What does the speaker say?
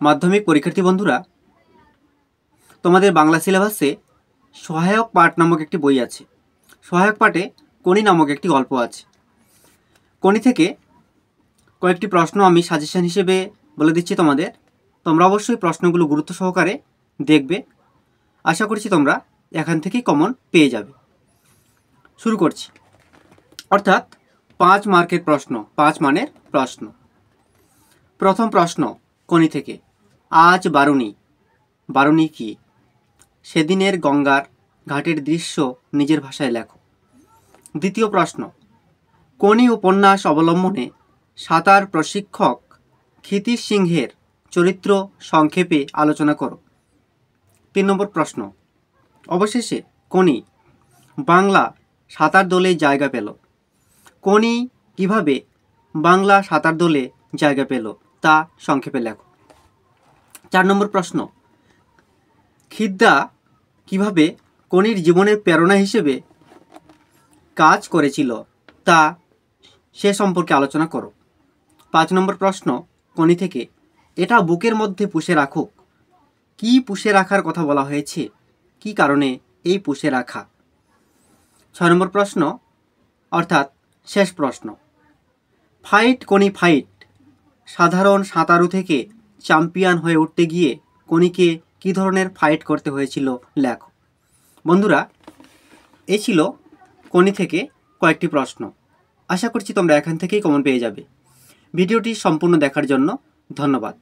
মাধ্যমিক পরীক্ষার্থী বন্ধুরা, তোমাদের বাংলা সিলেবাসে সহায়ক পাঠ নামক একটি বই আছে। সহায়ক পাঠে কোনি নামক একটি গল্প আছে। কোনি থেকে কয়েকটি প্রশ্ন আমি সাজেশন হিসেবে বলে দিচ্ছি তোমাদের। তোমরা অবশ্যই প্রশ্নগুলো গুরুত্ব সহকারে দেখবে। আশা করছি তোমরা এখান থেকেই কমন পেয়ে যাবে। শুরু করছি। অর্থাৎ 5 মার্কের প্রশ্ন, 5 মানের প্রশ্ন। প্রথম প্রশ্ন কোনি থেকে, আজ বারুণী। বারুণী কি? সেদিনের গঙ্গার ঘাটের দৃশ্য নিজের ভাষায় লেখো। দ্বিতীয় প্রশ্ন, কোনি উপন্যাস অবলম্বনে সাঁতার প্রশিক্ষক ক্ষিতিশ সিংহের চরিত্র সংক্ষেপে আলোচনা করো। 3 নম্বর প্রশ্ন, অবশেষে কোনি বাংলা সাঁতার দলে জায়গা পেল। কোনি কিভাবে বাংলা সাঁতার দলে জায়গা পেল তা সংক্ষেপে লেখো। 4 নম্বর প্রশ্ন, খিদ্দা কিভাবে কোনির জীবনের প্রেরণা হিসেবে কাজ করেছিল তা সে সম্পর্কে আলোচনা করো। 5 নম্বর প্রশ্ন কোনি থেকে, এটা বুকের মধ্যে পুষে রাখুক। কি পুষে রাখার কথা বলা হয়েছে? কি কারণে এই পুষে রাখা? 6 নম্বর প্রশ্ন অর্থাৎ শেষ প্রশ্ন, ফাইট কোনি ফাইট। সাধারণ সাঁতারু থেকে চ্যাম্পিয়ন হয়ে উঠতে গিয়ে কোনিকে কী ধরনের ফাইট করতে হয়েছিল লেখো। বন্ধুরা, এই ছিল কোনি থেকে কয়েকটি প্রশ্ন। আশা করছি তোমরা এখান থেকেই কমন পেয়ে যাবে। ভিডিওটি সম্পূর্ণ দেখার জন্য ধন্যবাদ।